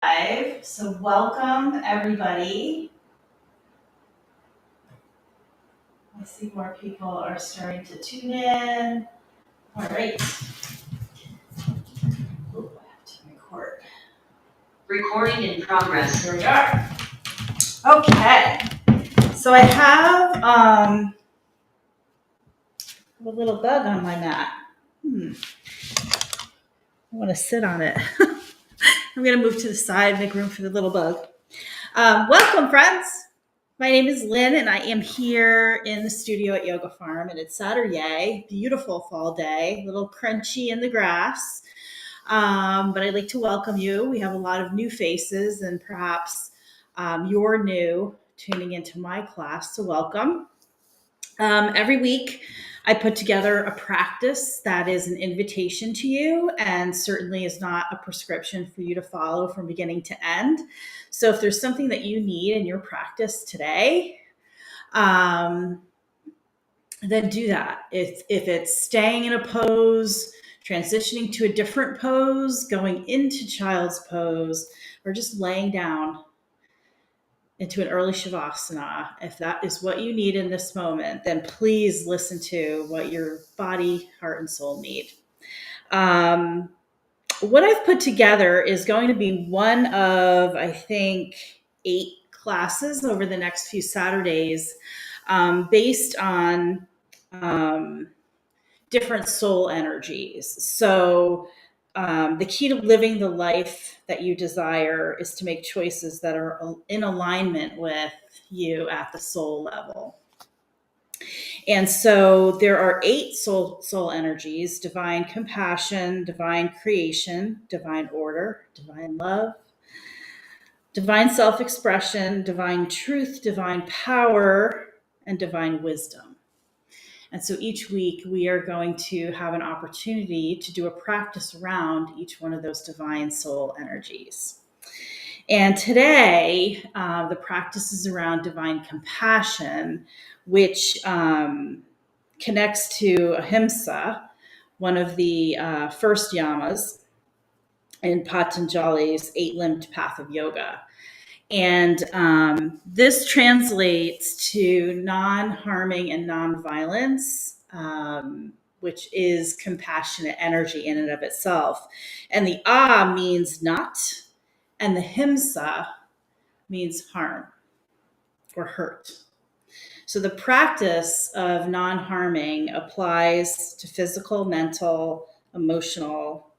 Live. So welcome everybody. I see more people are starting to tune in. All right. Ooh, I have to record. Recording in progress. Here we are. Okay. So I have a little bug on my mat. I want to sit on it. I'm going to move to the side, make room for the little bug. Welcome, friends. My name is Lynn, and I am here in the studio at Yoga Farm, and it's Saturday, beautiful fall day, a little crunchy in the grass. But I'd like to welcome you. We have a lot of new faces, and perhaps you're new tuning into my class, so welcome. Every week, I put together a practice that is an invitation to you and certainly is not a prescription for you to follow from beginning to end. So if there's something that you need in your practice today, then do that. If it's staying in a pose, transitioning to a different pose, going into child's pose, or just laying down into an early shavasana, if that is what you need in this moment, then please listen to what your body, heart, and soul need. What I've put together is going to be one of, I think, 8 classes over the next few Saturdays, based on different soul energies. So the key to living the life that you desire is to make choices that are in alignment with you at the soul level. And so there are 8 soul energies: divine compassion, divine creation, divine order, divine love, divine self-expression, divine truth, divine power, and divine wisdom. And so each week we are going to have an opportunity to do a practice around each one of those divine soul energies. And today, the practice is around divine compassion, which connects to ahimsa, one of the first yamas in Patanjali's 8-limbed path of yoga. And this translates to non-harming and non-violence, which is compassionate energy in and of itself. And the means not, and the himsa means harm or hurt. So the practice of non-harming applies to physical, mental, emotional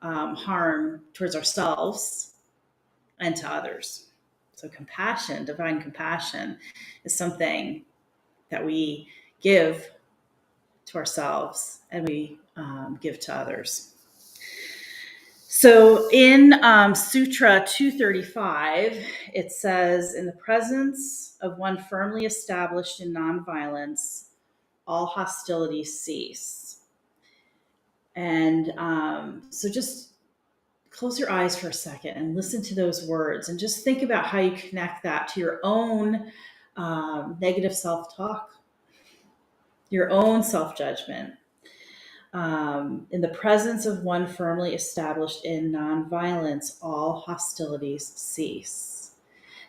harm towards ourselves and to others. So compassion, divine compassion, is something that we give to ourselves and we give to others. So in Sutra 235, it says, in the presence of one firmly established in nonviolence, all hostilities cease. And so just close your eyes for a second and listen to those words and just think about how you connect that to your own negative self-talk, your own self-judgment. In the presence of one firmly established in nonviolence, all hostilities cease.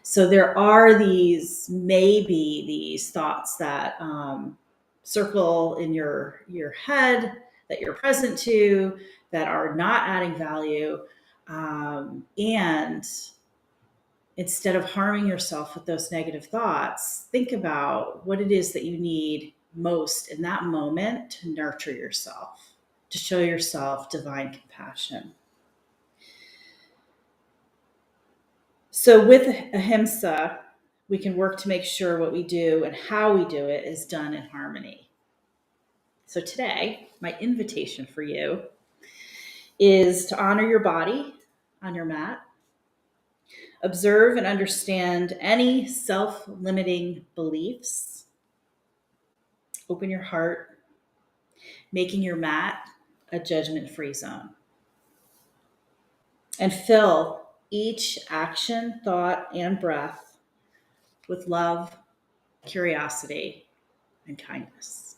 So there are maybe these thoughts that circle in your head that you're present to that are not adding value. And instead of harming yourself with those negative thoughts, think about what it is that you need most in that moment to nurture yourself, to show yourself divine compassion. So with ahimsa, we can work to make sure what we do and how we do it is done in harmony. So today, my invitation for you is to honor your body on your mat. Observe and understand any self-limiting beliefs. Open your heart, making your mat a judgment-free zone. And fill each action, thought, and breath with love, curiosity, and kindness.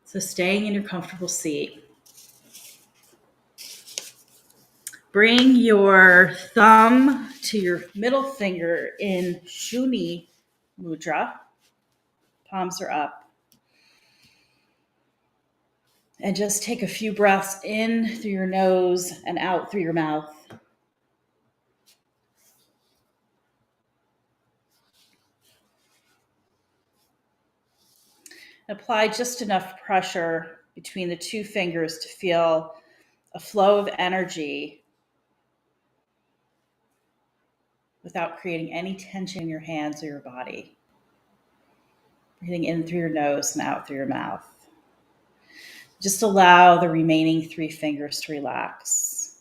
So staying in your comfortable seat, Bring your thumb to your middle finger in Shuni Mudra. Palms are up. And just take a few breaths in through your nose and out through your mouth. Apply just enough pressure between the two fingers to feel a flow of energy without creating any tension in your hands or your body. Breathing in through your nose and out through your mouth. Just allow the remaining three fingers to relax.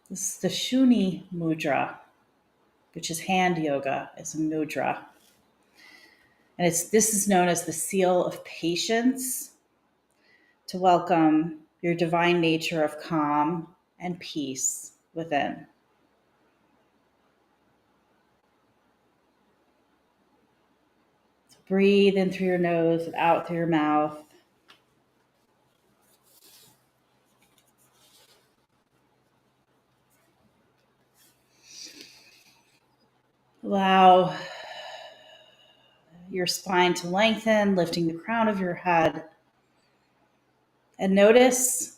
This is the Shuni Mudra, which is hand yoga. It's a mudra. And this is known as the seal of patience, to welcome your divine nature of calm and peace within. So breathe in through your nose and out through your mouth. Allow your spine to lengthen, lifting the crown of your head. And notice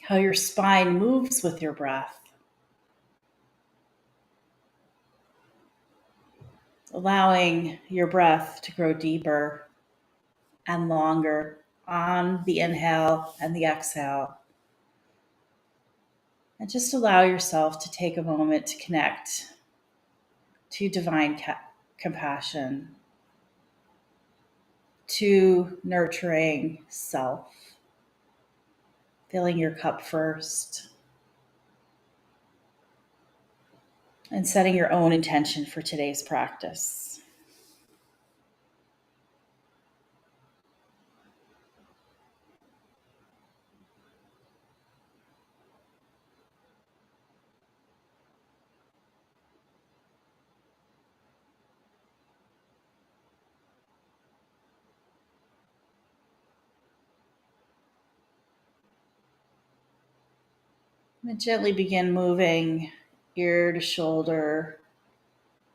how your spine moves with your breath. Allowing your breath to grow deeper and longer on the inhale and the exhale. And just allow yourself to take a moment to connect to divine compassion, to nurturing self, filling your cup first, and setting your own intention for today's practice. And gently begin moving ear to shoulder,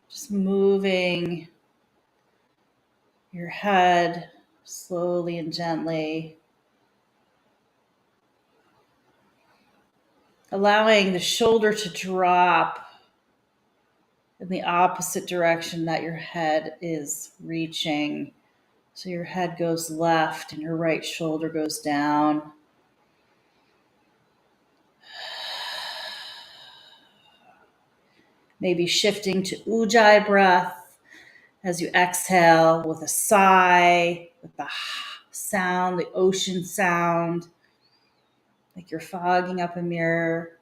just moving your head slowly and gently, allowing the shoulder to drop in the opposite direction that your head is reaching. So your head goes left and your right shoulder goes down. Maybe shifting to Ujjayi breath as you exhale with a sigh, with the sound, the ocean sound, like you're fogging up a mirror.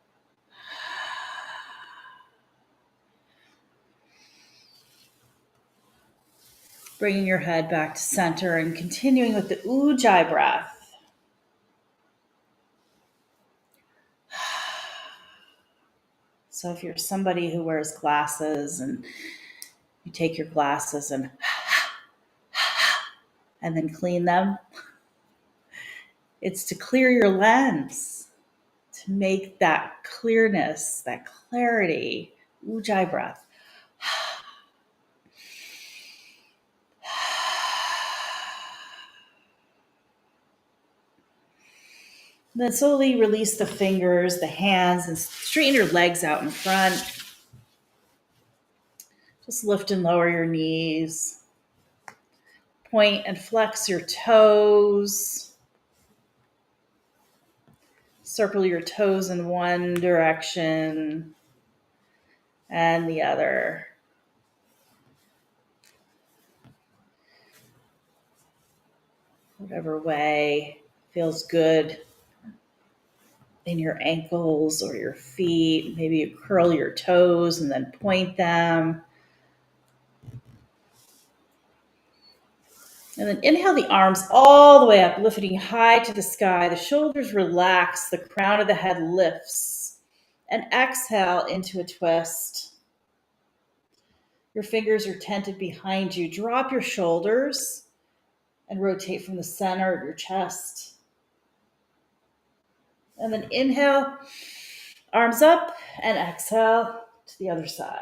Bringing your head back to center and continuing with the Ujjayi breath. So if you're somebody who wears glasses and you take your glasses and then clean them, it's to clear your lens, to make that clearness, that clarity. Ujjayi breath. Then slowly release the fingers, the hands, and straighten your legs out in front. Just lift and lower your knees. Point and flex your toes. Circle your toes in one direction and the other. Whatever way feels good in your ankles or your feet. Maybe you curl your toes and then point them. And then inhale the arms all the way up, lifting high to the sky. The shoulders relax, the crown of the head lifts. And exhale into a twist. Your fingers are tented behind you. Drop your shoulders and rotate from the center of your chest. And then inhale, arms up, and exhale to the other side.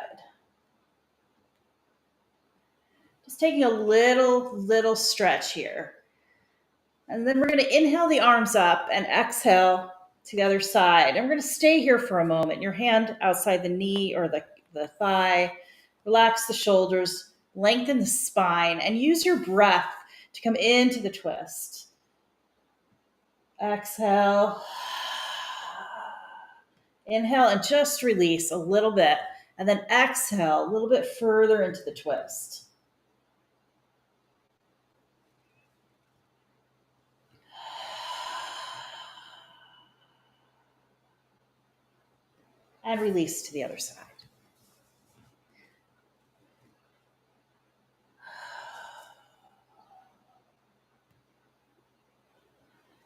Just taking a little stretch here. And then we're going to inhale the arms up and exhale to the other side. And we're going to stay here for a moment. Your hand outside the knee or the thigh. Relax the shoulders, lengthen the spine, and use your breath to come into the twist. Exhale. Inhale and just release a little bit. And then exhale a little bit further into the twist. And release to the other side.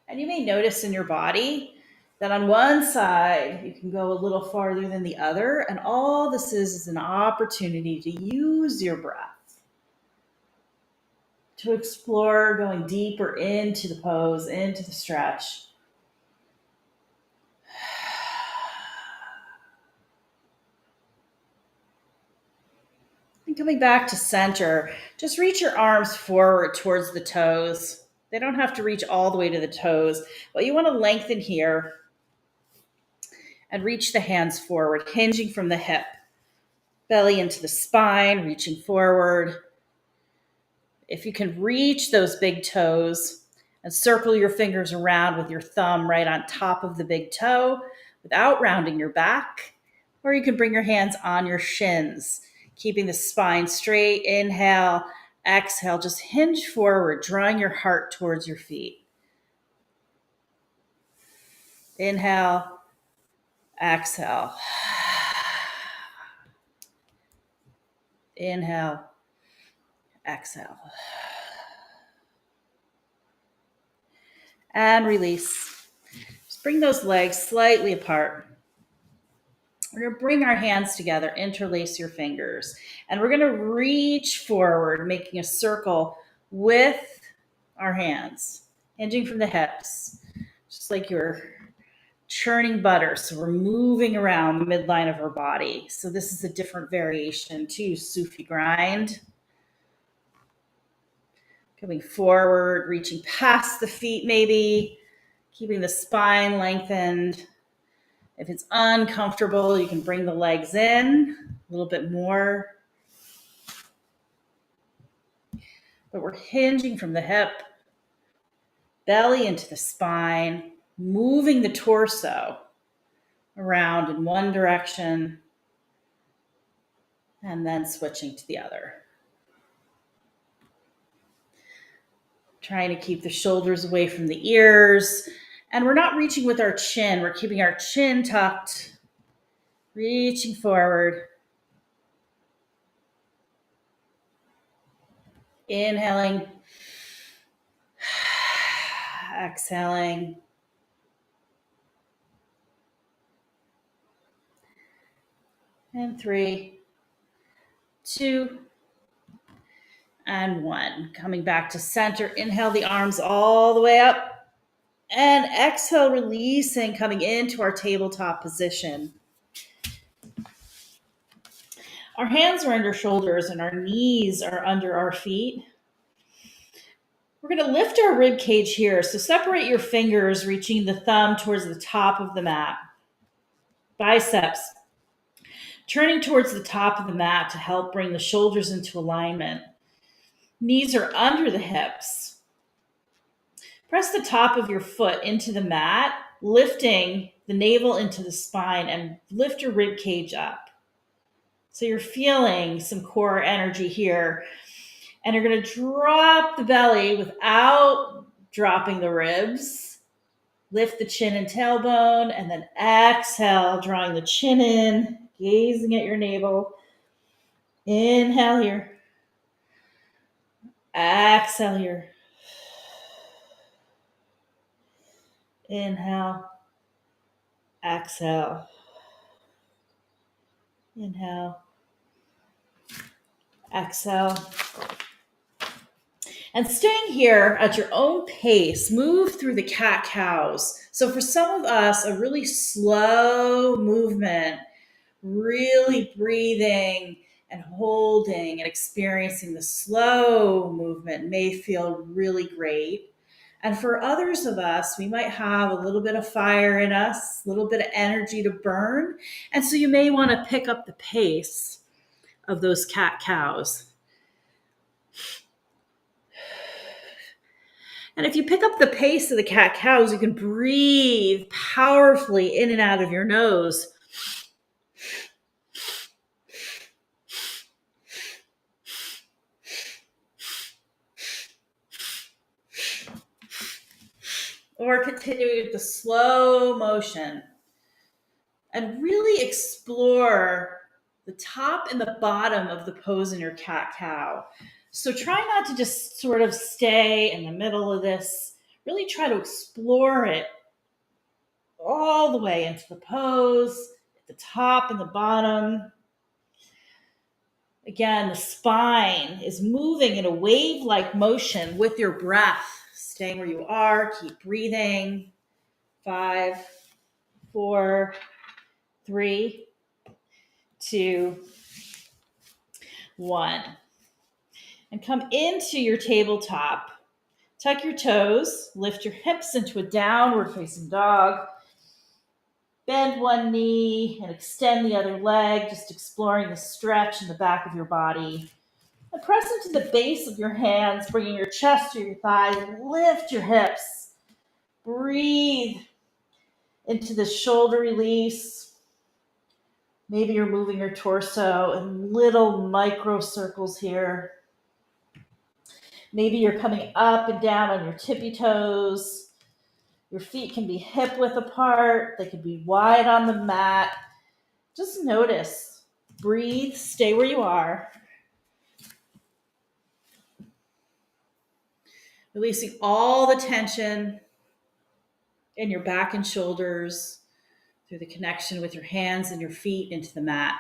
And you may notice in your body that on one side, you can go a little farther than the other. And all this is an opportunity to use your breath to explore going deeper into the pose, into the stretch. And coming back to center, just reach your arms forward towards the toes. They don't have to reach all the way to the toes, but you want to lengthen here and reach the hands forward, hinging from the hip. Belly into the spine, reaching forward. If you can reach those big toes and circle your fingers around with your thumb right on top of the big toe without rounding your back, or you can bring your hands on your shins, keeping the spine straight. Inhale, exhale, just hinge forward, drawing your heart towards your feet. Inhale, exhale. Inhale, exhale. And release. Just bring those legs slightly apart. We're going to bring our hands together, interlace your fingers, and we're going to reach forward, making a circle with our hands, hinging from the hips, just like you're churning butter. So we're moving around the midline of our body. So this is a different variation to Sufi grind. Coming forward, reaching past the feet maybe, keeping the spine lengthened. If it's uncomfortable, you can bring the legs in a little bit more. But we're hinging from the hip, belly into the spine, moving the torso around in one direction, and then switching to the other. Trying to keep the shoulders away from the ears. And we're not reaching with our chin. We're keeping our chin tucked, reaching forward. Inhaling. Exhaling. And 3, 2, and 1. Coming back to center. Inhale the arms all the way up. And exhale, releasing, coming into our tabletop position. Our hands are under shoulders and our knees are under our feet. We're going to lift our rib cage here. So separate your fingers, reaching the thumb towards the top of the mat. Biceps. Turning towards the top of the mat to help bring the shoulders into alignment. Knees are under the hips. Press the top of your foot into the mat, lifting the navel into the spine and lift your rib cage up. So you're feeling some core energy here. And you're going to drop the belly without dropping the ribs. Lift the chin and tailbone, and then exhale, drawing the chin in, gazing at your navel. Inhale here. Exhale here. Inhale. Exhale. Inhale. Exhale. And staying here at your own pace, move through the cat-cows. So for some of us, a really slow movement, really breathing and holding and experiencing the slow movement may feel really great. And for others of us, we might have a little bit of fire in us, a little bit of energy to burn. And so you may want to pick up the pace of those cat-cows. And if you pick up the pace of the cat-cows, you can breathe powerfully in and out of your nose. Or continuing with the slow motion. And really explore the top and the bottom of the pose in your cat-cow. So try not to just sort of stay in the middle of this. Really try to explore it all the way into the pose, at the top and the bottom. Again, the spine is moving in a wave-like motion with your breath. Staying where you are, keep breathing. 5, 4, 3, 2, 1. And come into your tabletop. Tuck your toes, lift your hips into a downward facing dog. Bend one knee and extend the other leg, just exploring the stretch in the back of your body. And press into the base of your hands, bringing your chest to your thighs. Lift your hips. Breathe into the shoulder release. Maybe you're moving your torso in little micro circles here. Maybe you're coming up and down on your tippy toes. Your feet can be hip width apart. They could be wide on the mat. Just notice. Breathe. Stay where you are. Releasing all the tension in your back and shoulders through the connection with your hands and your feet into the mat.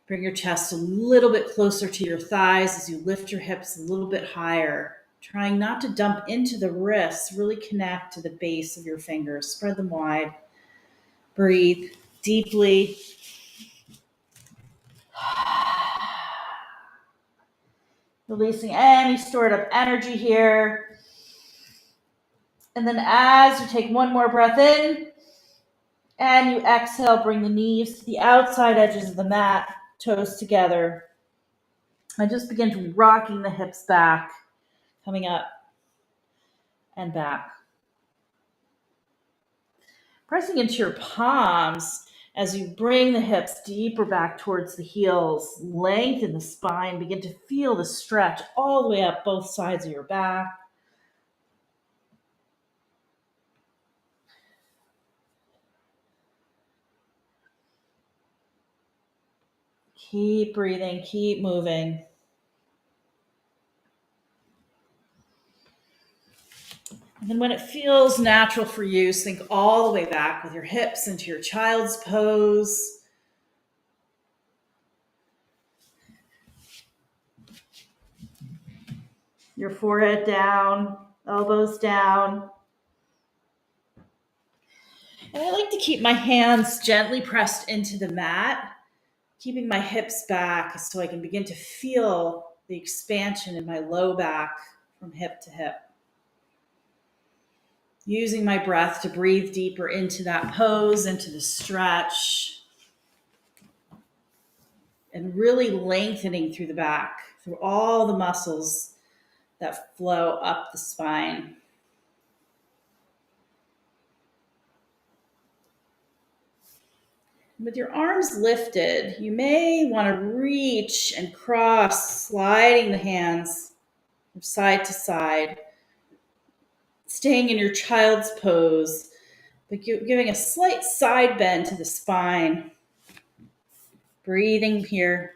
Bring your chest a little bit closer to your thighs as you lift your hips a little bit higher. Trying not to dump into the wrists. Really connect to the base of your fingers. Spread them wide. Breathe deeply. Releasing any stored up energy here. And then as you take one more breath in and you exhale, bring the knees to the outside edges of the mat, toes together. And just begin to rocking the hips back, coming up and back. Pressing into your palms as you bring the hips deeper back towards the heels. Lengthen the spine. Begin to feel the stretch all the way up both sides of your back. Keep breathing. Keep moving. And then when it feels natural for you, sink all the way back with your hips into your child's pose. Your forehead down, elbows down. And I like to keep my hands gently pressed into the mat, keeping my hips back so I can begin to feel the expansion in my low back from hip to hip. Using my breath to breathe deeper into that pose, into the stretch, and really lengthening through the back, through all the muscles that flow up the spine. With your arms lifted, you may want to reach and cross, sliding the hands from side to side, staying in your child's pose, but giving a slight side bend to the spine. Breathing here.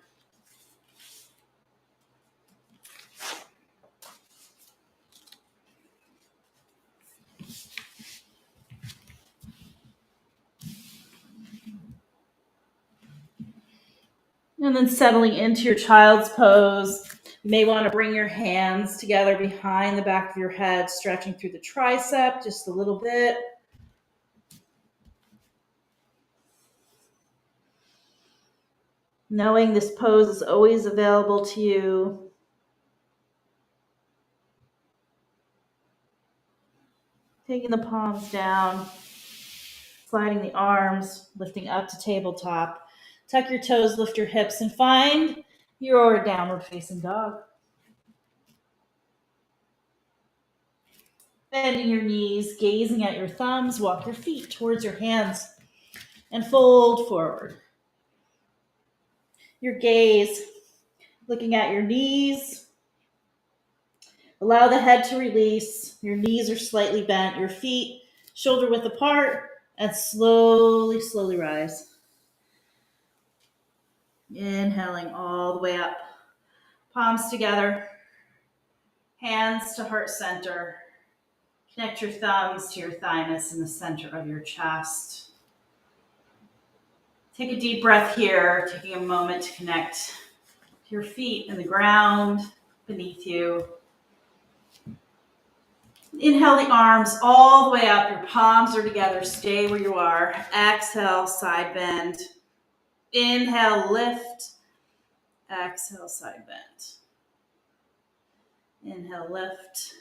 And then settling into your child's pose, You may want to bring your hands together behind the back of your head, stretching through the tricep just a little bit. Knowing this pose is always available to you. Taking the palms down, sliding the arms, lifting up to tabletop. Tuck your toes, lift your hips, and find your downward facing dog. Bending your knees, gazing at your thumbs, walk your feet towards your hands and fold forward. Your gaze, looking at your knees. Allow the head to release. Your knees are slightly bent, your feet shoulder width apart, and slowly, slowly rise. Inhaling all the way up. Palms together, hands to heart center. Connect your thumbs to your thymus in the center of your chest. Take a deep breath here, taking a moment to connect your feet and the ground beneath you. Inhale the arms all the way up. Your palms are together. Stay where you are. Exhale, side bend. Inhale, lift. Exhale, side bend. Inhale, lift.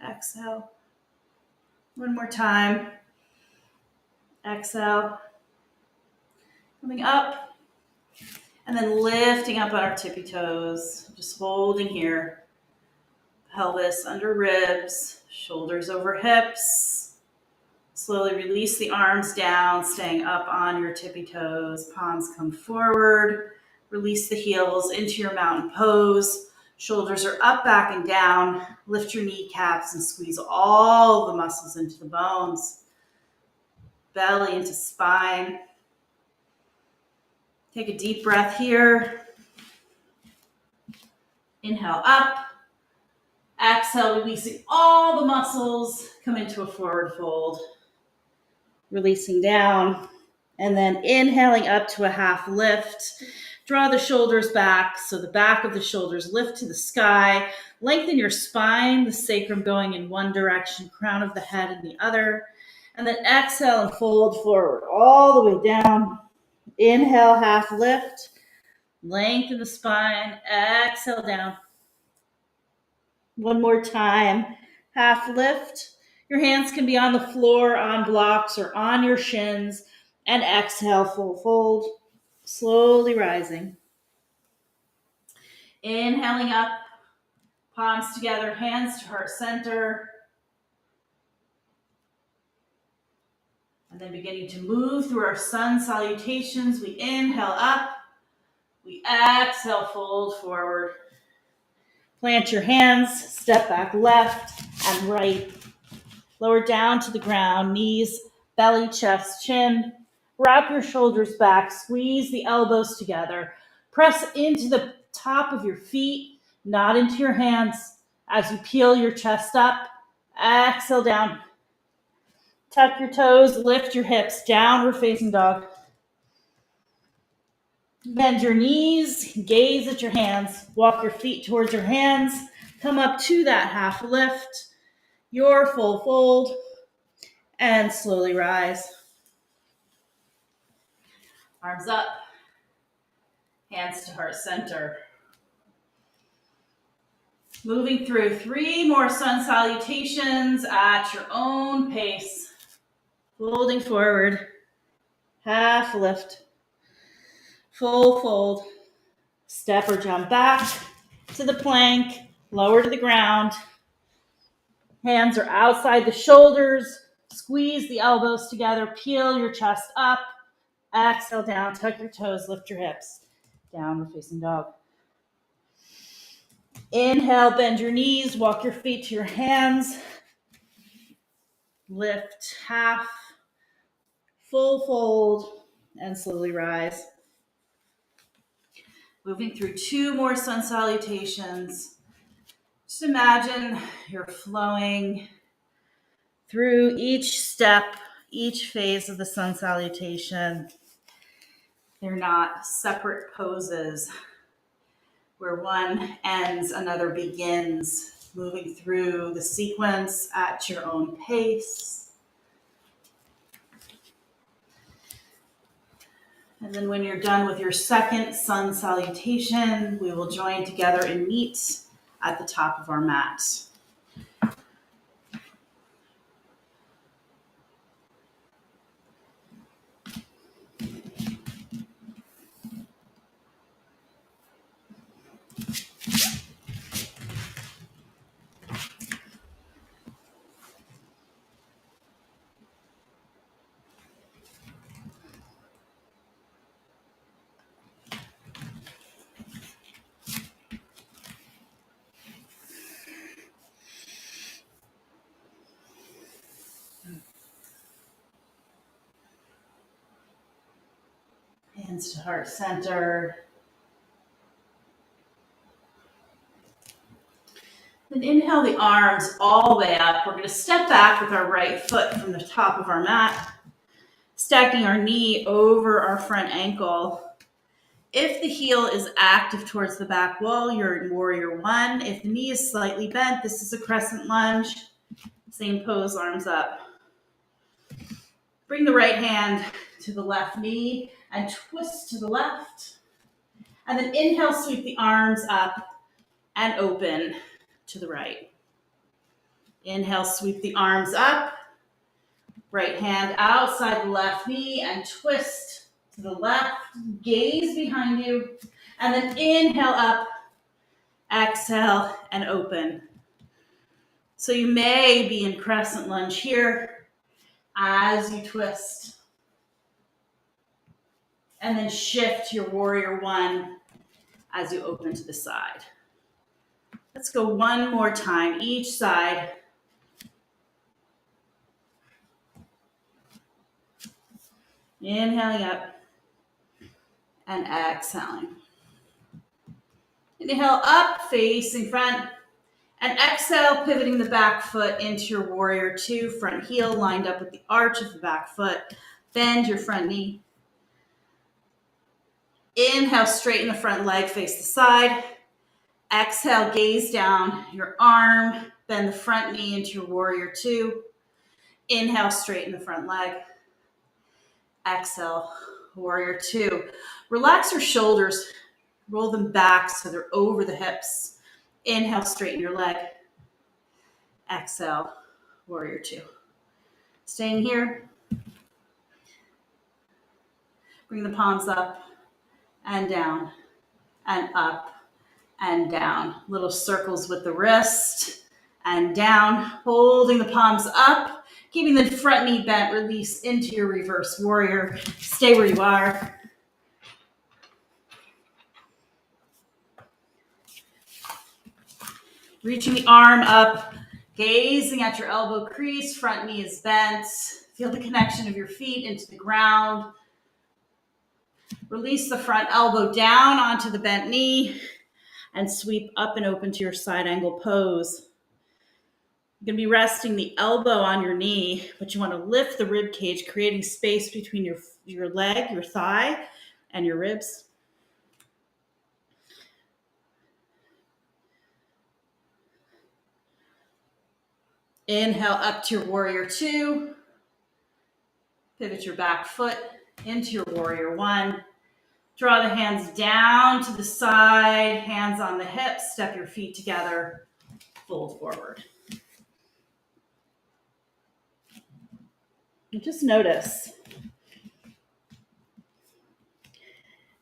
Exhale. One more time. Exhale. Coming up. And then lifting up on our tippy toes. Just holding here. Pelvis under ribs. Shoulders over hips. Slowly release the arms down, staying up on your tippy toes. Palms come forward. Release the heels into your mountain pose. Shoulders are up, back, and down. Lift your kneecaps and squeeze all the muscles into the bones. Belly into spine. Take a deep breath here. Inhale up. Exhale, releasing all the muscles. Come into a forward fold. Releasing down. And then inhaling up to a half lift. Draw the shoulders back, so the back of the shoulders lift to the sky. Lengthen your spine, the sacrum going in one direction, crown of the head in the other. And then exhale and fold forward all the way down. Inhale, half lift. Lengthen the spine. Exhale down. One more time. Half lift. Your hands can be on the floor, on blocks, or on your shins. And exhale, full fold. Slowly rising. Inhaling up, palms together, hands to heart center. And then beginning to move through our sun salutations. We inhale up, we exhale, fold forward. Plant your hands, step back left and right. Lower down to the ground, knees, belly, chest, chin. Wrap your shoulders back, squeeze the elbows together. Press into the top of your feet, not into your hands. As you peel your chest up, exhale down. Tuck your toes, lift your hips, downward facing dog. Bend your knees, gaze at your hands. Walk your feet towards your hands. Come up to that half lift, your full fold, and slowly rise. Arms up, hands to heart center. Moving through 3 more sun salutations at your own pace. Folding forward, half lift, full fold. Step or jump back to the plank, lower to the ground. Hands are outside the shoulders. Squeeze the elbows together, peel your chest up. Exhale down, tuck your toes, lift your hips. Downward facing dog. Inhale, bend your knees, walk your feet to your hands. Lift half, full fold, and slowly rise. Moving through 2 more sun salutations. Just imagine you're flowing through each step, each phase of the sun salutation. They're not separate poses. Where one ends, another begins, moving through the sequence at your own pace. And then when you're done with your second sun salutation, we will join together and meet at the top of our mat. Hands to heart center. Then inhale the arms all the way up. We're going to step back with our right foot from the top of our mat, stacking our knee over our front ankle. If the heel is active towards the back wall, you're in warrior one. If the knee is slightly bent, this is a crescent lunge. Same pose, arms up. Bring the right hand to the left knee and twist to the left. And then inhale, sweep the arms up and open to the right. Inhale, sweep the arms up. Right hand outside the left knee and twist to the left. Gaze behind you. And then inhale up, exhale, and open. So you may be in crescent lunge here as you twist. And then shift your warrior one as you open to the side. Let's go one more time, each side. Inhaling up and exhaling. Inhale up, facing front, and exhale, pivoting the back foot into your warrior two, front heel lined up with the arch of the back foot. Bend your front knee. Inhale, straighten the front leg, face the side. Exhale, gaze down your arm, bend the front knee into your warrior two. Inhale, straighten the front leg. Exhale, warrior two. Relax your shoulders, roll them back so they're over the hips. Inhale, straighten your leg. Exhale, warrior two. Staying here. Bring the palms up and down and up and down. Little circles with the wrist and down, holding the palms up, keeping the front knee bent. Release into your reverse warrior. Stay where you are. Reaching the arm up, gazing at your elbow crease, front knee is bent. Feel the connection of your feet into the ground. Release the front elbow down onto the bent knee and sweep up and open to your side angle pose. You're going to be resting the elbow on your knee, but you want to lift the rib cage, creating space between your leg, your thigh, and your ribs. Inhale up to your warrior two. Pivot your back foot into your warrior one. Draw the hands down to the side, hands on the hips, step your feet together, fold forward. And just notice,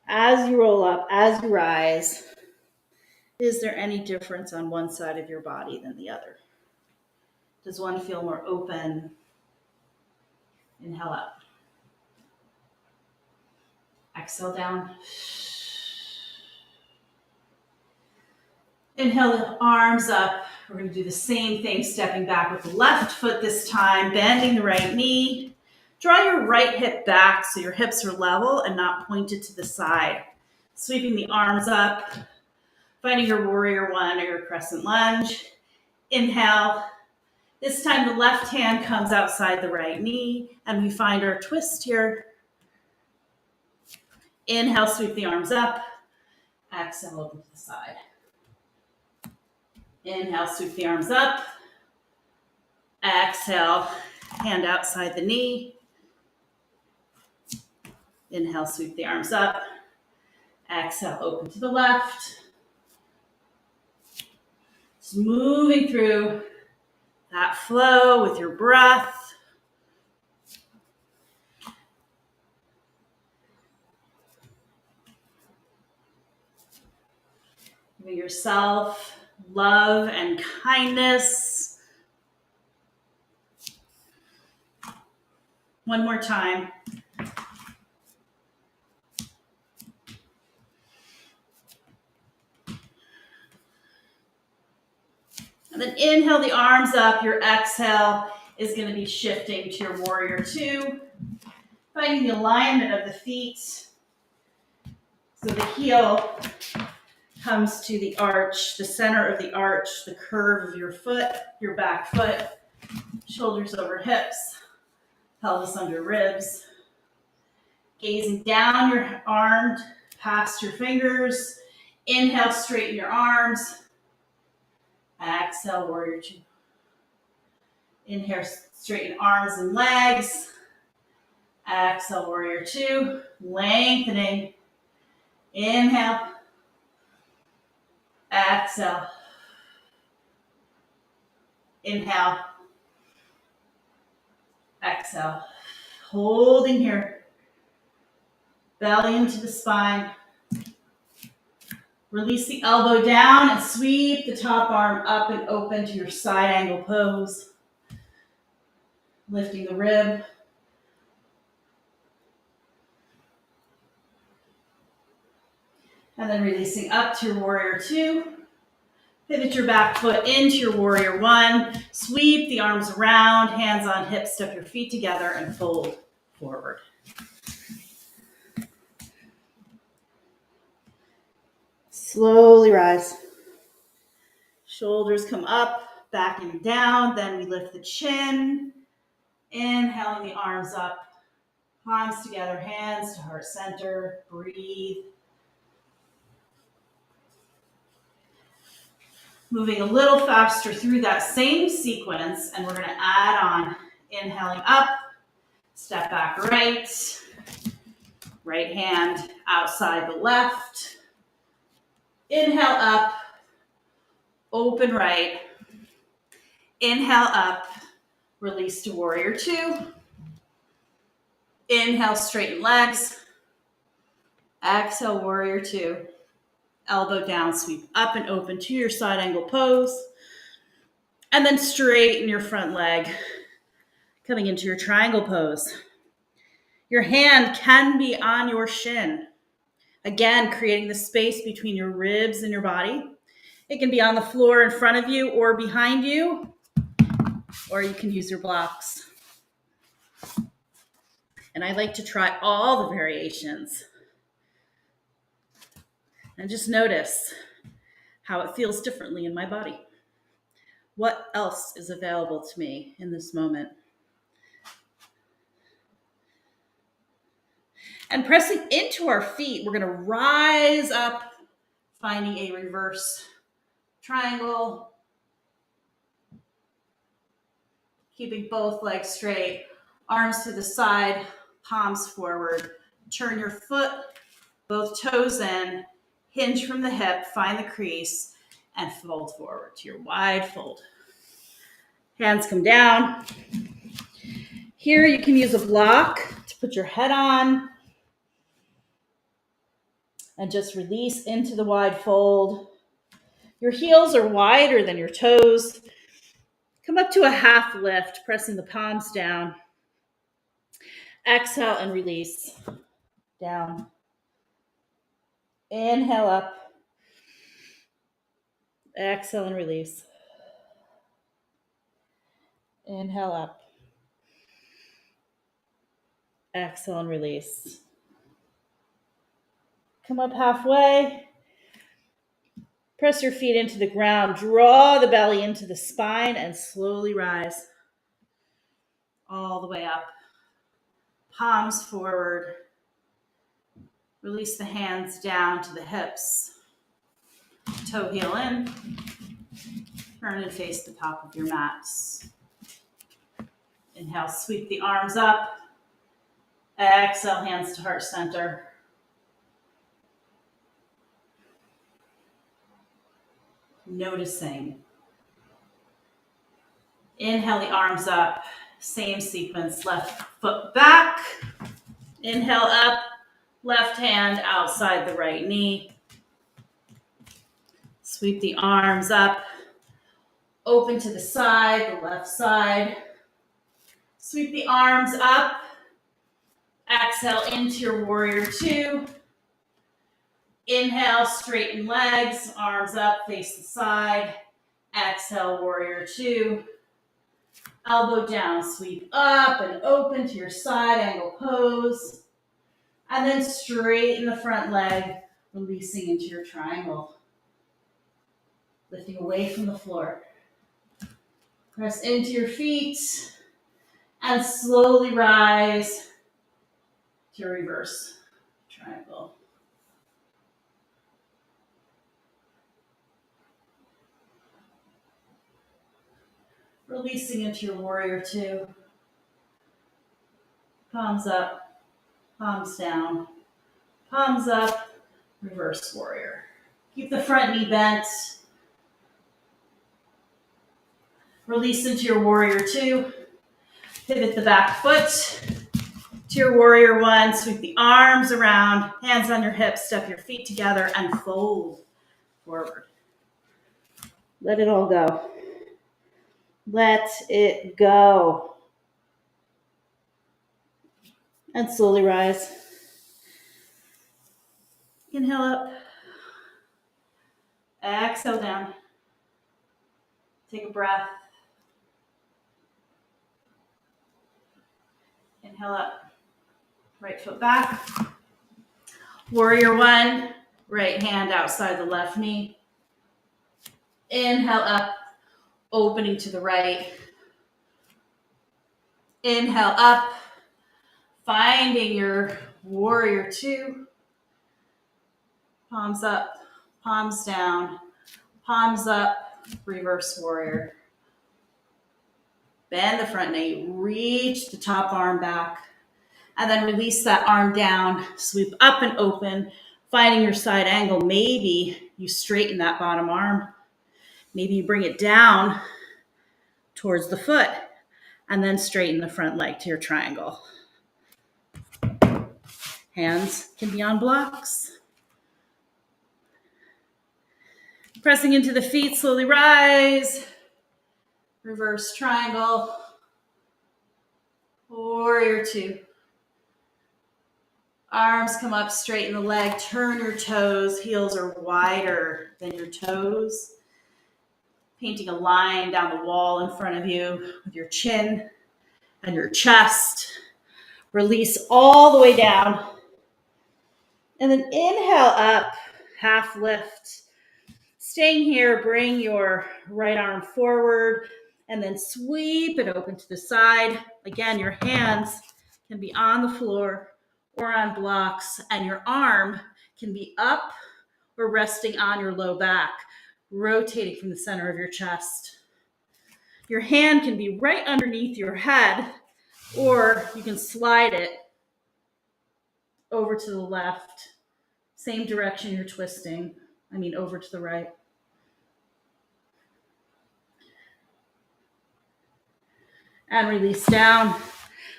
as you roll up, as you rise, is there any difference on one side of your body than the other? Does one feel more open? Inhale up. Exhale down. Inhale the arms up. We're going to do the same thing, stepping back with the left foot this time, bending the right knee. Draw your right hip back so your hips are level and not pointed to the side. Sweeping the arms up, finding your warrior one or your crescent lunge. Inhale. This time the left hand comes outside the right knee and we find our twist here. Inhale, sweep the arms up. Exhale, open to the side. Inhale, sweep the arms up. Exhale, hand outside the knee. Inhale, sweep the arms up. Exhale, open to the left. Just moving through that flow with your breath. Giving yourself love and kindness. One more time. And then inhale the arms up. Your exhale is going to be shifting to your warrior two. Finding the alignment of the feet. So the heel comes to the arch, the center of the arch, the curve of your foot, your back foot, shoulders over hips, pelvis under ribs. Gazing down your arm, past your fingers. Inhale, straighten your arms. Exhale, warrior two. Inhale, straighten arms and legs. Exhale, warrior two. Lengthening. Inhale. Exhale. Inhale. Exhale. Holding here. Belly into the spine. Release the elbow down and sweep the top arm up and open to your side angle pose. Lifting the rib. And then releasing up to your warrior two. Pivot your back foot into your warrior one. Sweep the arms around, hands on hips, step your feet together and fold forward. Slowly rise. Shoulders come up, back and down. Then we lift the chin. Inhaling the arms up. Palms together, hands to heart center. Breathe. Moving a little faster through that same sequence, and we're going to add on. Inhaling up, step back right. Right hand outside the left. Inhale up, open right. Inhale up, release to warrior two. Inhale, straighten legs. Exhale, warrior two. Elbow down, sweep up and open to your side angle pose. And then straighten your front leg, coming into your triangle pose. Your hand can be on your shin. Again, creating the space between your ribs and your body. It can be on the floor in front of you or behind you, or you can use your blocks. And I like to try all the variations. And just notice how it feels differently in my body. What else is available to me in this moment? And pressing into our feet, we're going to rise up, finding a reverse triangle. Keeping both legs straight, arms to the side, palms forward. Turn your foot, both toes in, hinge from the hip, find the crease, and fold forward to your wide fold. Hands come down. Here you can use a block to put your head on. And just release into the wide fold. Your heels are wider than your toes. Come up to a half lift, pressing the palms down. Exhale and release. Down. Inhale up. Exhale and release. Inhale up. Exhale and release. Come up halfway. Press your feet into the ground. Draw the belly into the spine and slowly rise. All the way up. Palms forward. Release the hands down to the hips. Toe heel in. Turn and face the top of your mats. Inhale, sweep the arms up. Exhale, hands to heart center. Noticing. Inhale the arms up. Same sequence, left foot back. Inhale up, left hand outside the right knee. Sweep the arms up. Open to the side, the left side. Sweep the arms up. Exhale into your warrior two. Inhale, straighten legs, arms up, face the side. Exhale, warrior two. Elbow down, sweep up and open to your side angle pose. And then straighten the front leg, releasing into your triangle. Lifting away from the floor. Press into your feet and slowly rise to your reverse triangle. Releasing into your warrior two. Palms up, palms down, palms up, reverse warrior. Keep the front knee bent. Release into your warrior two. Pivot the back foot to your warrior one. Sweep the arms around, hands on your hips, step your feet together and fold forward. Let it all go. Let it go. And slowly rise. Inhale up. Exhale down. Take a breath. Inhale up. Right foot back. Warrior one. Right hand outside the left knee. Inhale up. Opening to the right. Inhale up. Finding your warrior two. Palms up, palms down, palms up, reverse warrior. Bend the front knee, reach the top arm back, and then release that arm down. Sweep up and open, finding your side angle. Maybe you straighten that bottom arm. Maybe you bring it down towards the foot, and then straighten the front leg to your triangle. Hands can be on blocks. Pressing into the feet, slowly rise. Reverse triangle. Warrior two. Arms come up, straighten the leg, turn your toes. Heels are wider than your toes. Painting a line down the wall in front of you with your chin and your chest. Release all the way down. And then inhale up, half lift. Staying here, bring your right arm forward and then sweep it open to the side. Again, your hands can be on the floor or on blocks, and your arm can be up or resting on your low back, rotating from the center of your chest. Your hand can be right underneath your head, or you can slide it over to the left. Same direction you're twisting. Over to the right. And release down.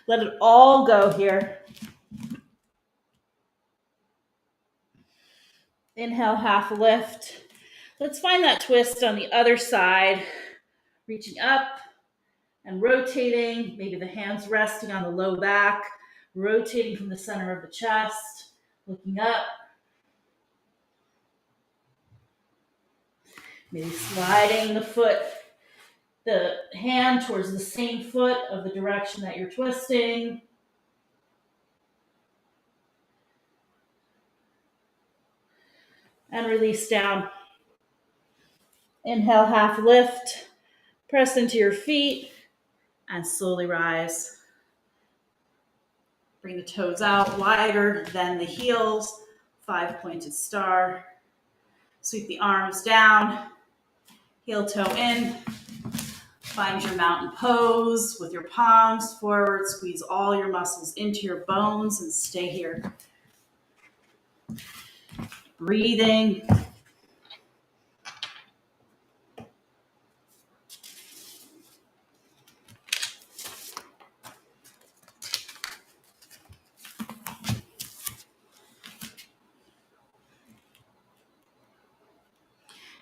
Let it all go here. Inhale, half lift. Let's find that twist on the other side. Reaching up and rotating. Maybe the hands resting on the low back. Rotating from the center of the chest. Looking up. Maybe sliding the hand towards the same foot of the direction that you're twisting. And release down. Inhale, half lift. Press into your feet and slowly rise. Bring the toes out wider than the heels. 5-pointed star. Sweep the arms down, heel toe in. Find your mountain pose with your palms forward. Squeeze all your muscles into your bones and stay here. Breathing.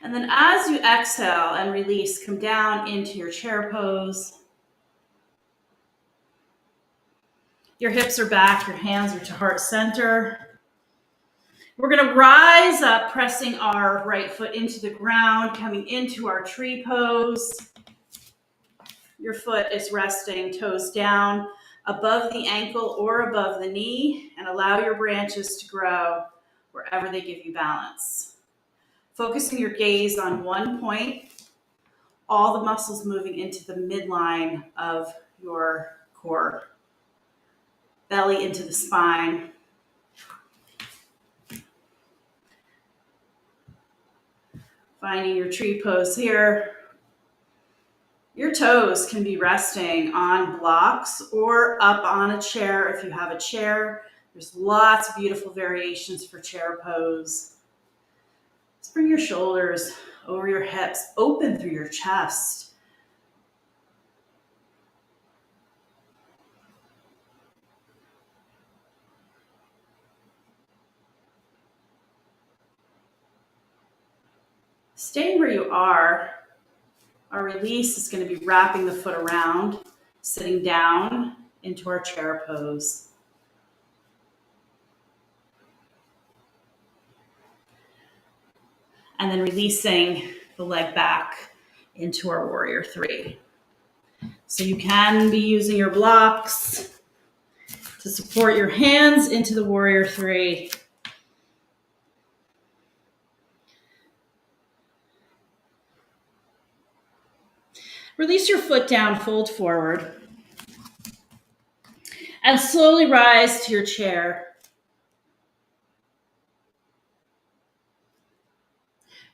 And then as you exhale and release, come down into your chair pose. Your hips are back, your hands are to heart center. We're going to rise up, pressing our right foot into the ground, coming into our tree pose. Your foot is resting, toes down, above the ankle or above the knee, and allow your branches to grow wherever they give you balance. Focusing your gaze on one point, all the muscles moving into the midline of your core. Belly into the spine. Finding your tree pose here. Your toes can be resting on blocks or up on a chair if you have a chair. There's lots of beautiful variations for chair pose. Let's bring your shoulders over your hips, open through your chest. Staying where you are, our release is going to be wrapping the foot around, sitting down into our chair pose. And then releasing the leg back into our warrior three. So you can be using your blocks to support your hands into the warrior three. Release your foot down, fold forward. And slowly rise to your chair.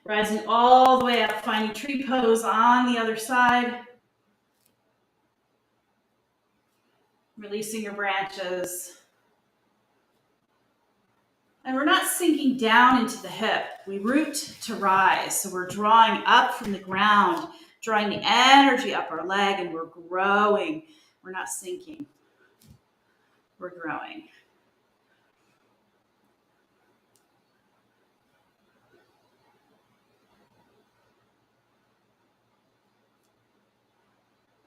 Rising all the way up, finding tree pose on the other side. Releasing your branches. And we're not sinking down into the hip. We root to rise. So we're drawing up from the ground, drawing the energy up our leg, and we're growing. We're not sinking. We're growing.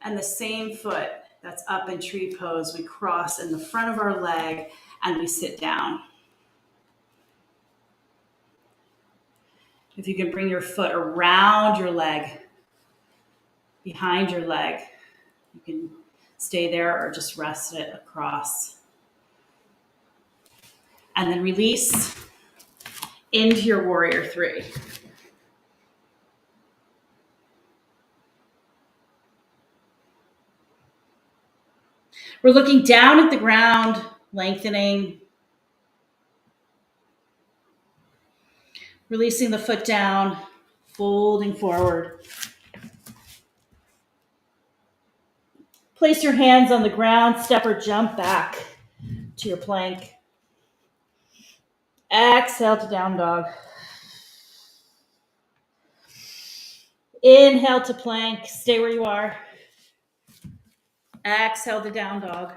And the same foot that's up in tree pose, we cross in the front of our leg and we sit down. If you can bring your foot around your leg, behind your leg, you can stay there or just rest it across. And then release into your warrior three. We're looking down at the ground, lengthening. Releasing the foot down, folding forward. Place your hands on the ground, step or jump back to your plank. Exhale to down dog. Inhale to plank, stay where you are. Exhale to down dog.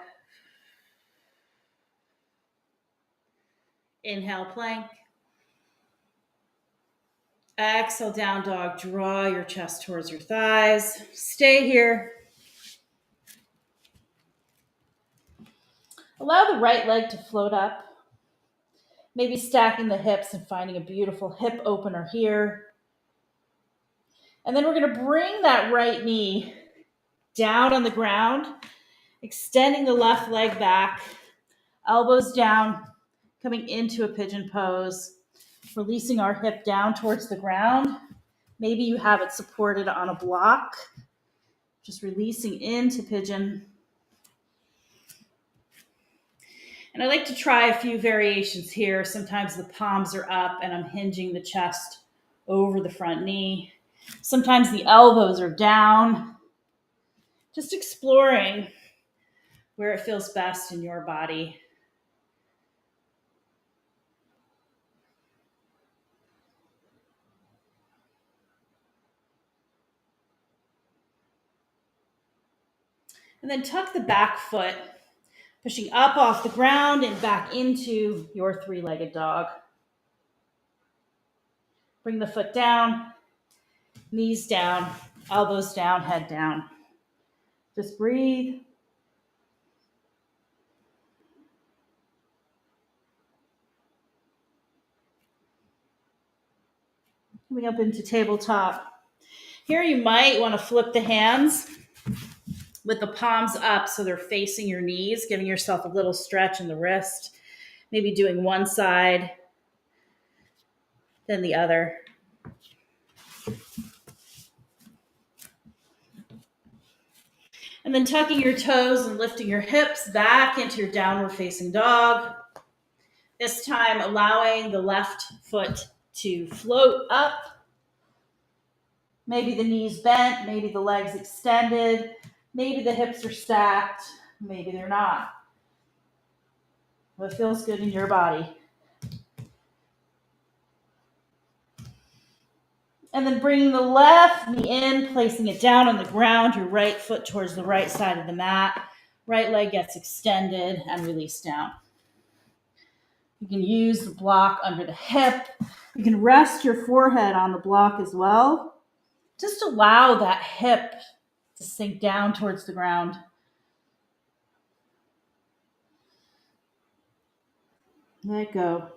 Inhale, plank. Exhale, down dog. Draw your chest towards your thighs. Stay here. Allow the right leg to float up. Maybe stacking the hips and finding a beautiful hip opener here. And then we're going to bring that right knee down on the ground, extending the left leg back, elbows down, coming into a pigeon pose, releasing our hip down towards the ground. Maybe you have it supported on a block, just releasing into pigeon. And I like to try a few variations here. Sometimes the palms are up and I'm hinging the chest over the front knee. Sometimes the elbows are down. Just exploring where it feels best in your body. And then tuck the back foot, pushing up off the ground and back into your three-legged dog. Bring the foot down, knees down, elbows down, head down. Just breathe. Coming up into tabletop. Here you might want to flip the hands with the palms up so they're facing your knees, giving yourself a little stretch in the wrist. Maybe doing one side, then the other. And then tucking your toes and lifting your hips back into your downward facing dog. This time allowing the left foot to float up. Maybe the knees bent, maybe the legs extended, maybe the hips are stacked, maybe they're not. What feels good in your body. And then bringing the left knee in, placing it down on the ground, your right foot towards the right side of the mat. Right leg gets extended and released down. You can use the block under the hip. You can rest your forehead on the block as well. Just allow that hip to sink down towards the ground. Let go.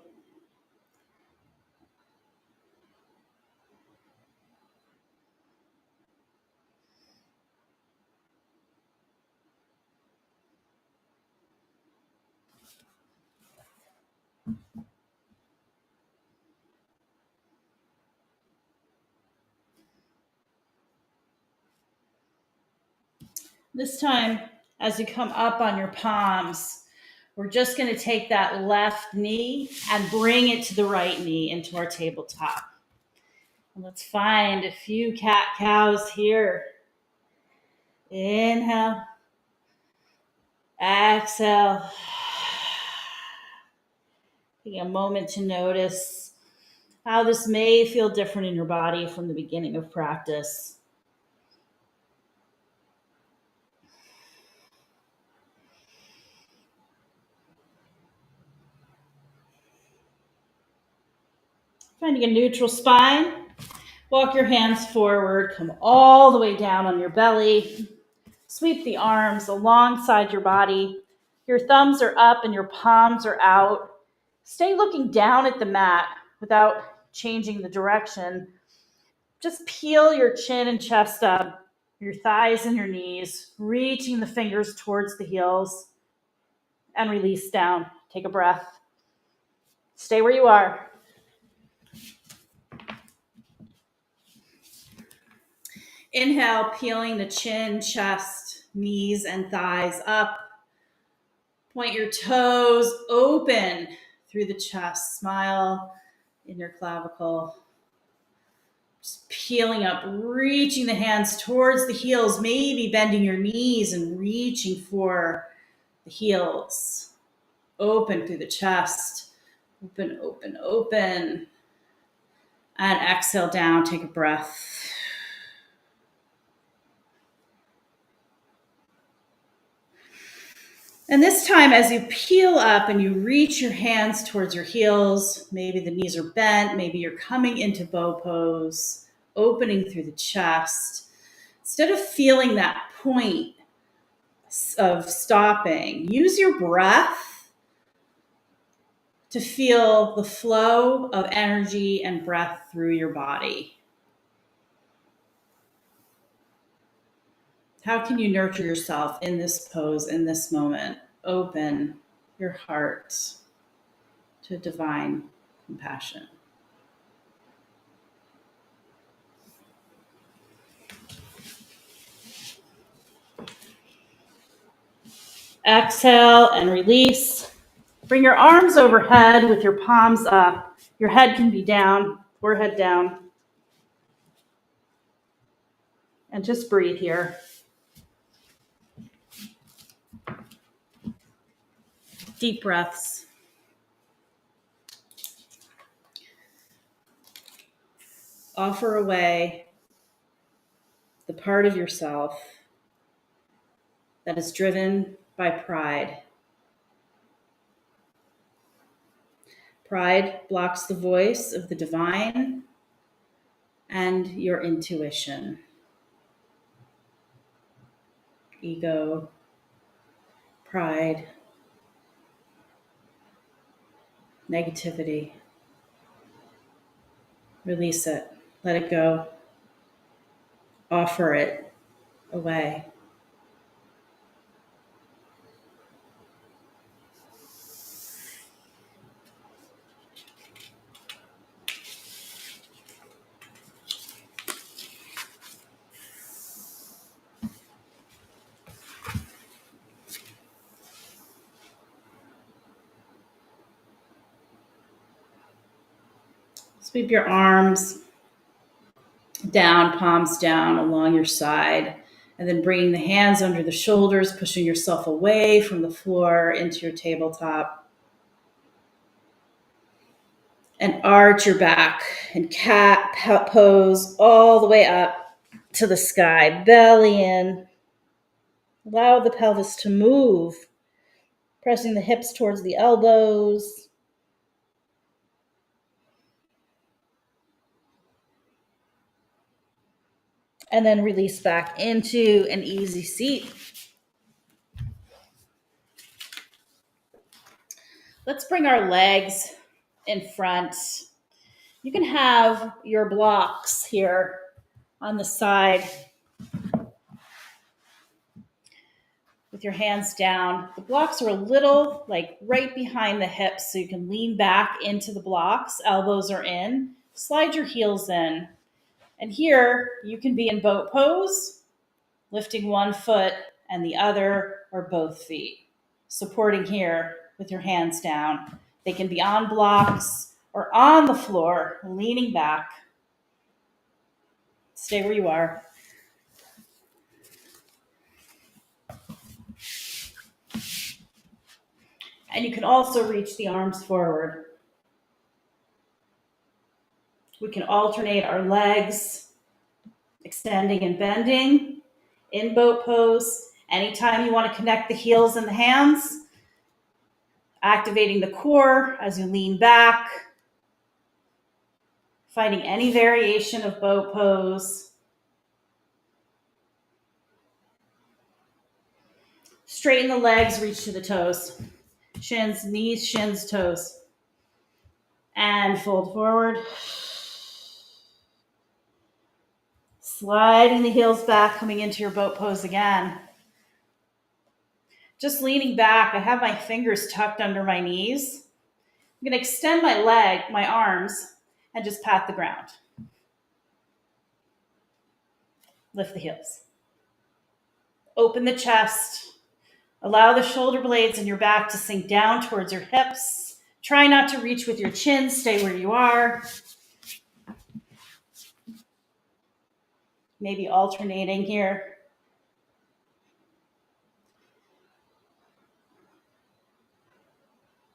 This time, as you come up on your palms, we're just going to take that left knee and bring it to the right knee into our tabletop. And let's find a few cat-cows here. Inhale. Exhale. Taking a moment to notice how this may feel different in your body from the beginning of practice. Finding a neutral spine. Walk your hands forward, come all the way down on your belly. Sweep the arms alongside your body. Your thumbs are up and your palms are out. Stay looking down at the mat without changing the direction. Just peel your chin and chest up, your thighs and your knees, reaching the fingers towards the heels, and release down. Take a breath. Stay where you are. Inhale, peeling the chin, chest, knees, and thighs up. Point your toes open through the chest. Smile in your clavicle. Just peeling up, reaching the hands towards the heels, maybe bending your knees and reaching for the heels. Open through the chest. Open, open, open. And exhale down, take a breath. And this time, as you peel up and you reach your hands towards your heels, maybe the knees are bent, maybe you're coming into bow pose, opening through the chest. Instead of feeling that point of stopping, use your breath to feel the flow of energy and breath through your body. How can you nurture yourself in this pose, in this moment? Open your heart to divine compassion. Exhale and release. Bring your arms overhead with your palms up. Your head can be down, forehead down. And just breathe here. Deep breaths. Offer away the part of yourself that is driven by pride. Pride blocks the voice of the divine and your intuition. Ego, pride, negativity. Release it. Let it go. Offer it away. Sweep your arms down, palms down along your side, and then bringing the hands under the shoulders, pushing yourself away from the floor into your tabletop. And arch your back and cat pose all the way up to the sky. Belly in. Allow the pelvis to move, pressing the hips towards the elbows. And then release back into an easy seat. Let's bring our legs in front. You can have your blocks here on the side with your hands down. The blocks are a little like right behind the hips, so you can lean back into the blocks. Elbows are in. Slide your heels in. And here you can be in boat pose, lifting one foot and the other or both feet. Supporting here with your hands down. They can be on blocks or on the floor, leaning back. Stay where you are. And you can also reach the arms forward. We can alternate our legs, extending and bending in boat pose. Anytime you want to connect the heels and the hands, activating the core as you lean back, finding any variation of boat pose. Straighten the legs, reach to the toes. Shins, knees, shins, toes. And fold forward. Sliding the heels back, coming into your boat pose again. Just leaning back, I have my fingers tucked under my knees. I'm going to extend my arms, and just pat the ground. Lift the heels. Open the chest. Allow the shoulder blades in your back to sink down towards your hips. Try not to reach with your chin. Stay where you are. Maybe alternating here.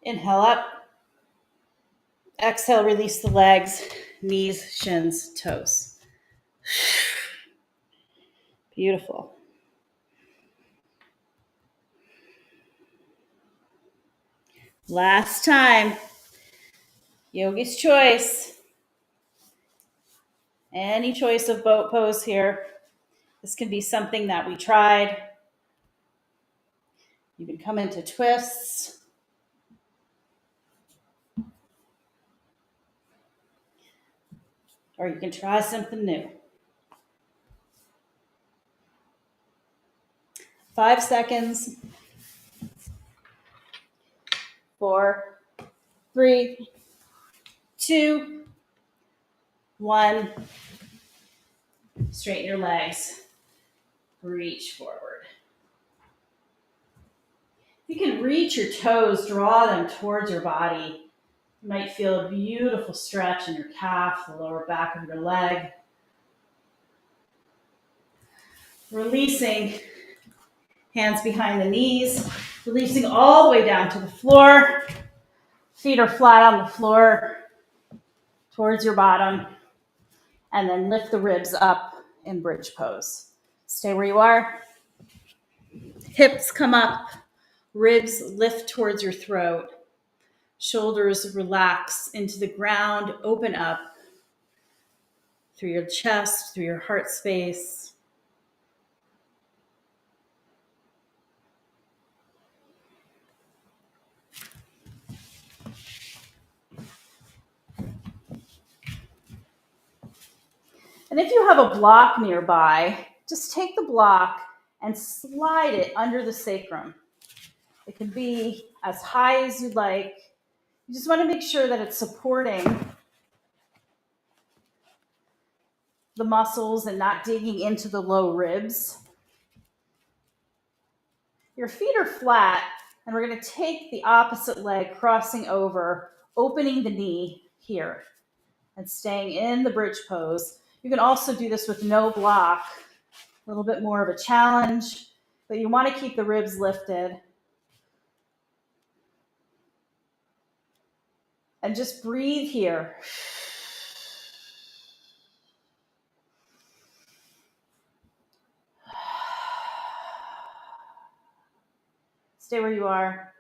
Inhale up. Exhale, release the legs, knees, shins, toes. Beautiful. Last time. Yogi's choice. Any choice of boat pose here. This can be something that we tried. You can come into twists. Or you can try something new. 5 seconds. 4, 3, 2, 1. Straighten your legs. Reach forward. You can reach your toes, draw them towards your body. You might feel a beautiful stretch in your calf, the lower back of your leg. Releasing hands behind the knees, releasing all the way down to the floor. Feet are flat on the floor towards your bottom. And then lift the ribs up in bridge pose. Stay where you are. Hips come up, ribs lift towards your throat. Shoulders relax into the ground, open up through your chest, through your heart space. And if you have a block nearby, just take the block and slide it under the sacrum. It can be as high as you'd like. You just want to make sure that it's supporting the muscles and not digging into the low ribs. Your feet are flat, and we're going to take the opposite leg, crossing over, opening the knee here, and staying in the bridge pose. You can also do this with no block, a little bit more of a challenge, but you want to keep the ribs lifted. And just breathe here. Stay where you are.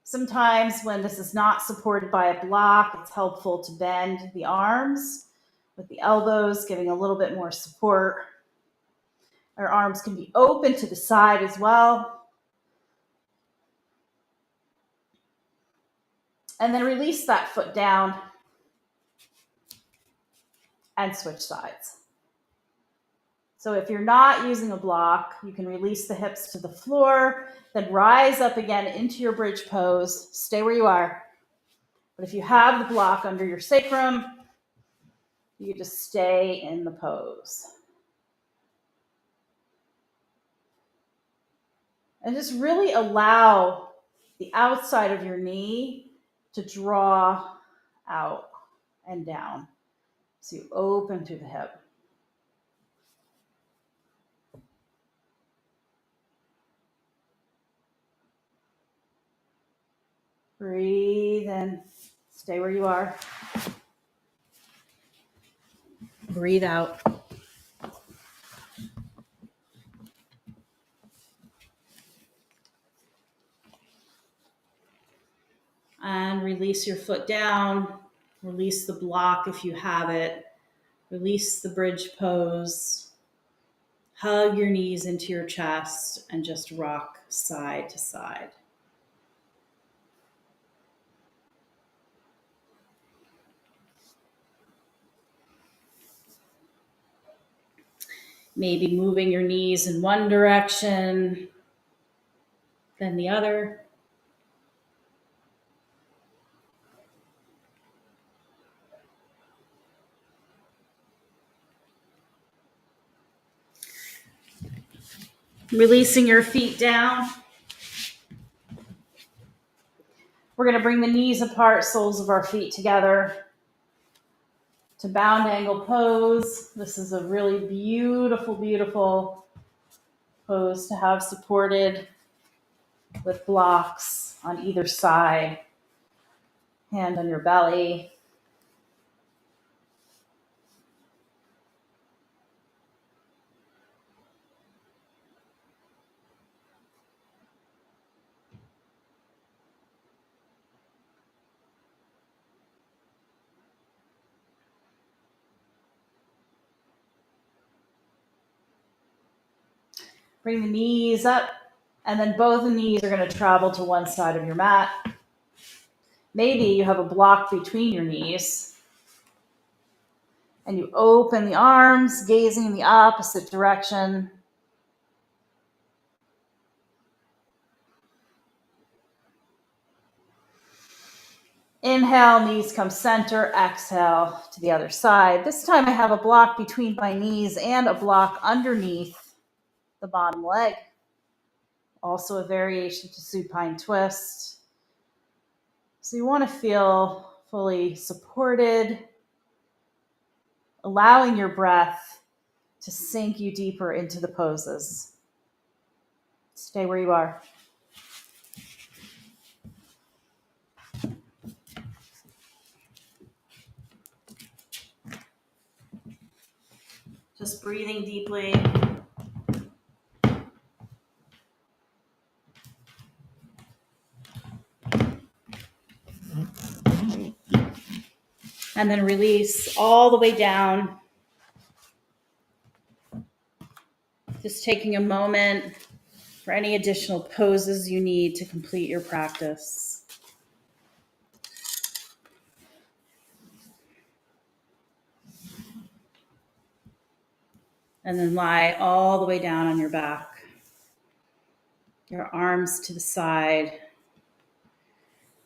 Sometimes when this is not supported by a block, it's helpful to bend the arms with the elbows, giving a little bit more support. Our arms can be open to the side as well. And then release that foot down and switch sides. So if you're not using a block, you can release the hips to the floor, then rise up again into your bridge pose. Stay where you are. But if you have the block under your sacrum, you can just stay in the pose. And just really allow the outside of your knee to draw out and down. So you open through the hip. Breathe in. Stay where you are. Breathe out. And release your foot down. Release the block if you have it. Release the bridge pose. Hug your knees into your chest and just rock side to side. Maybe moving your knees in one direction, then the other. Releasing your feet down. We're going to bring the knees apart, soles of our feet together to bound angle pose. This is a really beautiful, beautiful pose to have supported with blocks on either side. Hand on your belly. Bring the knees up, and then both the knees are going to travel to one side of your mat. Maybe you have a block between your knees, and you open the arms, gazing in the opposite direction. Inhale, knees come center. Exhale to the other side. This time I have a block between my knees and a block underneath the bottom leg. Also a variation to supine twist. So you want to feel fully supported, allowing your breath to sink you deeper into the poses. Stay where you are. Just breathing deeply. And then release all the way down. Just taking a moment for any additional poses you need to complete your practice. And then lie all the way down on your back. Your arms to the side.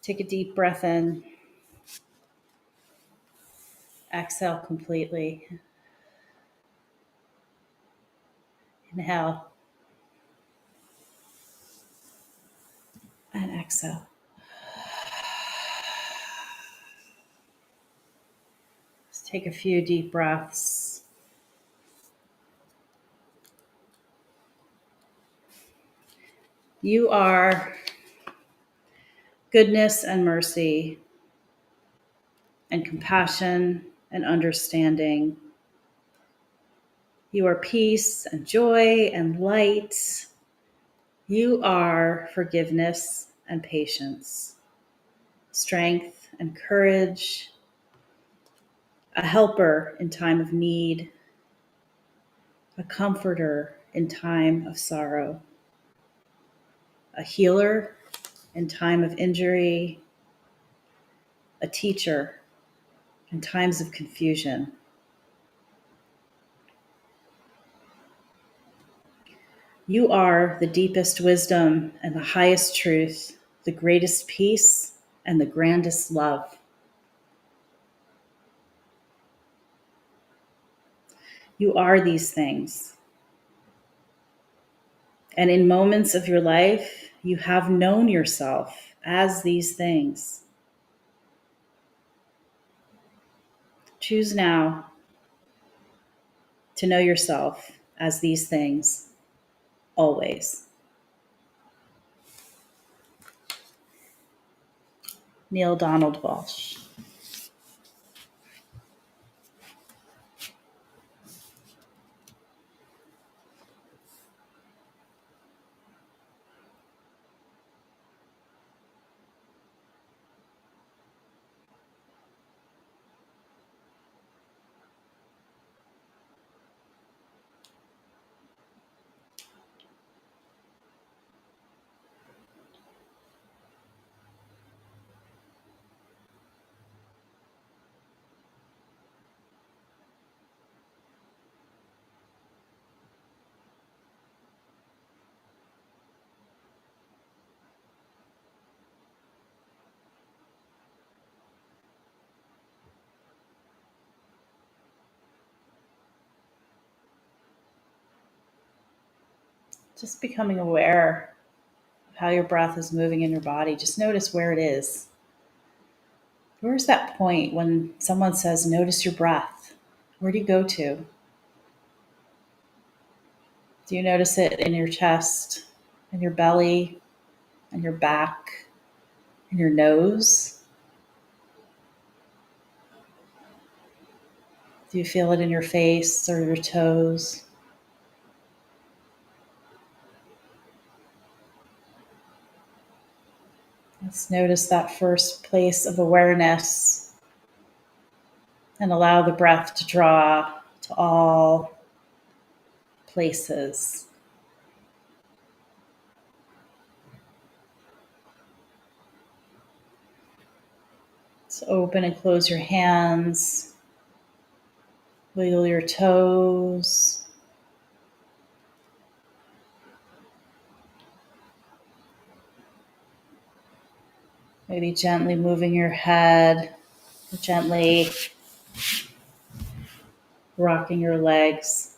Take a deep breath in. Exhale completely. Inhale. And exhale. Just take a few deep breaths. You are goodness and mercy and compassion and understanding. You are peace and joy and light. You are forgiveness and patience, strength and courage, a helper in time of need, a comforter in time of sorrow, a healer in time of injury, a teacher in times of confusion. You are the deepest wisdom and the highest truth, the greatest peace and the grandest love. You are these things. And in moments of your life, you have known yourself as these things. Choose now to know yourself as these things, always. Neil Donald Walsh. Just becoming aware of how your breath is moving in your body. Just notice where it is. Where's that point when someone says, notice your breath? Where do you go to? Do you notice it in your chest, in your belly, in your back, in your nose? Do you feel it in your face or your toes? Let's notice that first place of awareness and allow the breath to draw to all places. So open and close your hands, wiggle your toes. Maybe gently moving your head, gently rocking your legs.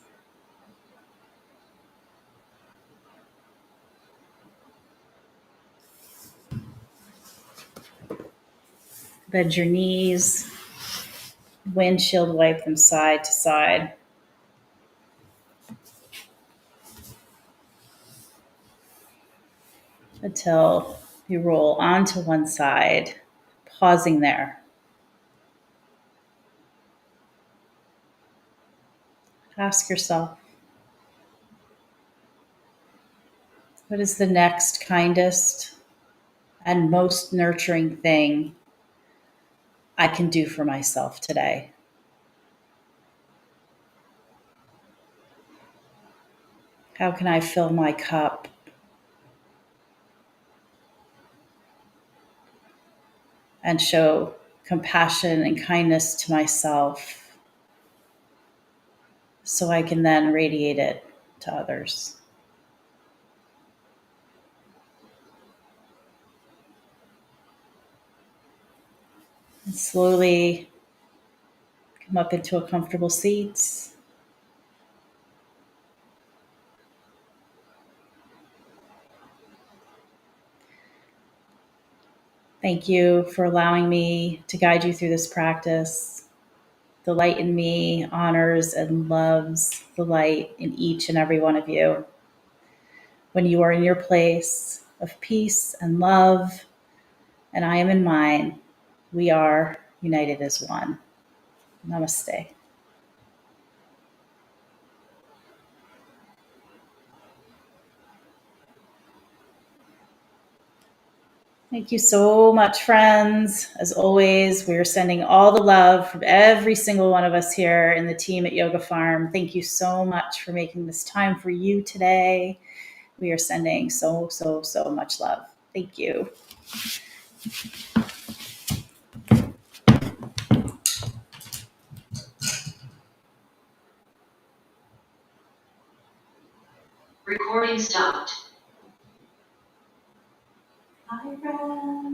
Bend your knees, windshield wipe them side to side. until you roll onto one side, pausing there. Ask yourself, what is the next kindest and most nurturing thing I can do for myself today? How can I fill my cup and show compassion and kindness to myself so I can then radiate it to others? And slowly come up into a comfortable seat. Thank you for allowing me to guide you through this practice. The light in me honors and loves the light in each and every one of you. When you are in your place of peace and love, and I am in mine, we are united as one. Namaste. Thank you so much, friends. As always, we are sending all the love from every single one of us here in the team at Yoga Farm. Thank you so much for making this time for you today. We are sending so, so, so much love. Thank you. Recording stopped. Hi, friends.